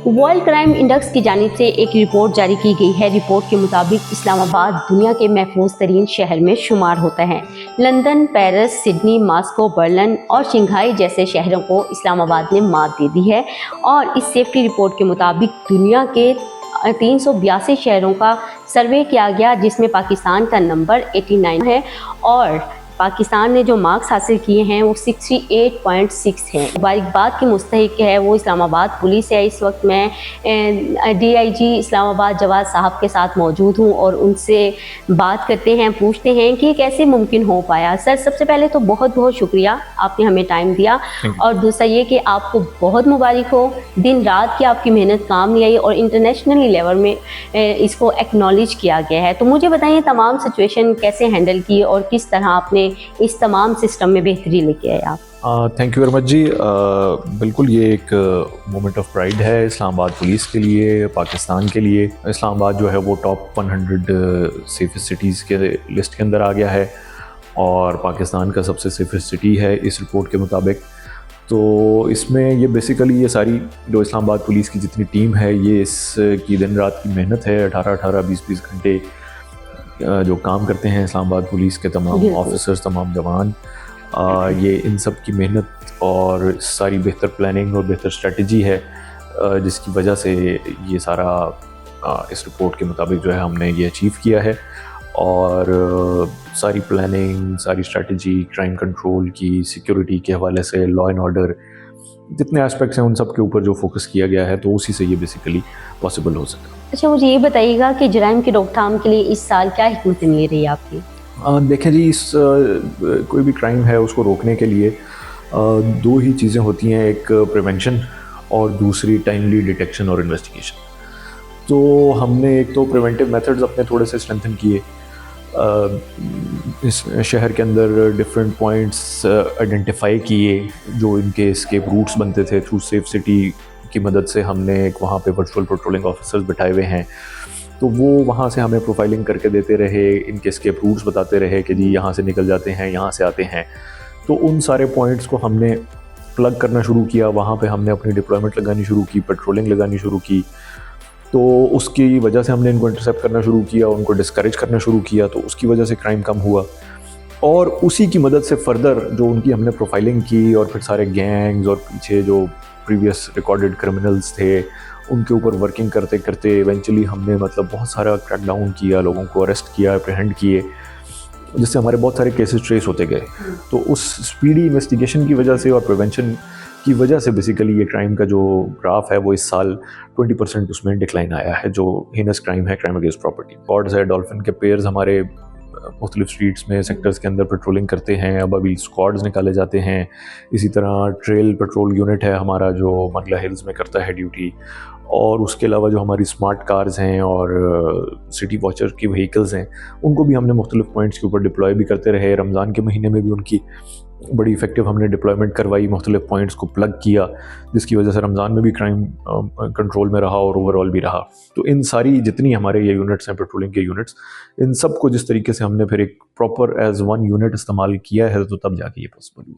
World crime index की जानिब से एक रिपोर्ट जारी की गई है। रिपोर्ट के मुताबिक इस्लामाबाद दुनिया के महफूज तरीन शहर में शुमार होता है। London, Paris, Sydney, Moscow, Berlin और शंघाई जैसे शहरों को इस्लामाबाद ने मात दे दी है। और इस सेफ्टी रिपोर्ट के मुताबिक दुनिया के 382 शहरों का सर्वे किया गया, जिसमें पाकिस्तान का नंबर 89 है और पाकिस्तान ने जो मार्क्स हासिल किए हैं वो 68.6 हैं। मुबारकबाद की मुस्तहिक है वो इस्लामाबाद पुलिस है। इस वक्त मैं DIG इस्लामाबाद जवाद साहब के साथ मौजूद हूँ और उनसे बात करते हैं, पूछते हैं कि कैसे मुमकिन हो पाया। सर, सबसे पहले तो बहुत बहुत शुक्रिया, आपने हमें टाइम दिया, और दूसरा ये कि आपको बहुत मुबारक हो, दिन रात की आपकी मेहनत काम नहीं आई और इंटरनेशनली लेवल में इसको एक्नॉलेज किया गया है। तो मुझे बताइए तमाम सिचुएशन कैसे हैंडल की और किस तरह आपने इस तमाम सिस्टम में बेहतरी लेके आए आप। थैंक यू वेरी मच जी। बिल्कुल ये एक मोमेंट ऑफ प्राइड है इस्लामाबाद पुलिस के लिए, पाकिस्तान के लिए। इस्लामाबाद जो है वो टॉप 100 सेफेस्ट सिटीज़ के लिस्ट के अंदर आ गया है और पाकिस्तान का सबसे सेफेस्ट सिटी है इस रिपोर्ट के मुताबिक। तो इसमें ये बेसिकली ये सारी जो इस्लामाबाद पुलिस की जितनी टीम है, ये इसकी दिन रात की मेहनत है। 18-18, 20-20 घंटे जो काम करते हैं इस्लामाबाद पुलिस के तमाम ऑफिसर्स, तमाम जवान, ये इन सब की मेहनत और सारी बेहतर प्लानिंग और बेहतर स्ट्रेटजी है जिसकी वजह से ये सारा इस रिपोर्ट के मुताबिक जो है हमने ये अचीव किया है। और सारी प्लानिंग, सारी स्ट्रेटजी, क्राइम कंट्रोल की, सिक्योरिटी के हवाले से, लॉ एंड ऑर्डर, जितने एस्पेक्ट्स हैं उन सब के ऊपर जो फोकस किया गया है, तो उसी से ये बेसिकली पॉसिबल हो सका। अच्छा, मुझे ये बताइएगा कि जराइम की रोकथाम के लिए इस साल क्या हिकमत ले रही है आपकी? देखें जी, कोई भी क्राइम है उसको रोकने के लिए दो ही चीज़ें होती हैं, एक प्रिवेंशन और दूसरी टाइमली डिटेक्शन और इन्वेस्टिगेशन। तो हमने एक तो प्रिवेंटिव मेथड्स अपने थोड़े से स्ट्रेंथन किए। इस शहर के अंदर डिफरेंट पॉइंट्स आइडेंटिफाई किए जो इनके एस्केप रूट्स बनते थे। थ्रू सेफ सिटी की मदद से हमने एक वहाँ पे वर्चुअल पेट्रोलिंग ऑफिसर्स बिठाए हुए हैं, तो वो वहाँ से हमें प्रोफाइलिंग करके देते रहे, इनके एस्केप रूट्स बताते रहे कि जी यहाँ से निकल जाते हैं, यहाँ से आते हैं। तो उन सारे पॉइंट्स को हमने प्लग करना शुरू किया, वहाँ पे हमने अपनी डिप्लॉयमेंट लगानी शुरू की, पेट्रोलिंग लगानी शुरू की। तो उसकी वजह से हमने इनको इंटरसेप्ट करना शुरू किया, उनको डिस्करेज करना शुरू किया, तो उसकी वजह से क्राइम कम हुआ। और उसी की मदद से फर्दर जो उनकी हमने प्रोफाइलिंग की और फिर सारे गैंग्स और पीछे जो प्रीवियस रिकॉर्डेड क्रिमिनल्स थे उनके ऊपर वर्किंग करते करते इवेंचुअली हमने बहुत सारा क्रैक डाउन किया, लोगों को अरेस्ट किया, अप्रीहेंड किए, जिससे हमारे बहुत सारे केसेस ट्रेस होते गए। तो उस स्पीडी इन्वेस्टिगेशन की वजह से और प्रिवेंशन की वजह से बेसिकली ये क्राइम का जो ग्राफ है वो इस साल 20% उसमें डिक्लाइन आया है, जो हीनस क्राइम है, क्राइम अगेंस्ट प्रॉपर्टी। स्क्वाड्स है, डॉल्फिन के पेयर्स हमारे मुख्तलिफ स्ट्रीट्स में, सेक्टर्स के अंदर पेट्रोलिंग करते हैं। अब अभी स्क्वाड्स निकाले जाते हैं। इसी तरह ट्रेल पेट्रोल यूनिट है हमारा जो मंगला हिल्स में करता है ड्यूटी। और उसके अलावा जो हमारी स्मार्ट कार्स हैं और सिटी वॉचर की व्हीकल्स हैं, उनको भी हमने मुख्तलिफ पॉइंट्स के ऊपर डिप्लॉय भी करते रहे। रमज़ान के महीने में भी उनकी बड़ी इफेक्टिव हमने डिप्लॉयमेंट करवाई, मुख्तलिफ पॉइंट्स को प्लग किया, जिसकी वजह से रमज़ान में भी क्राइम कंट्रोल में रहा और ओवरऑल भी रहा। तो इन सारी जितनी हमारे ये यूनिट्स हैं, पेट्रोलिंग के यूनिट्स, इन सब को जिस तरीके से हमने फिर एक प्रॉपर एज वन यूनिट इस्तेमाल किया है, तो तब जाके ये पॉसिबल हुआ।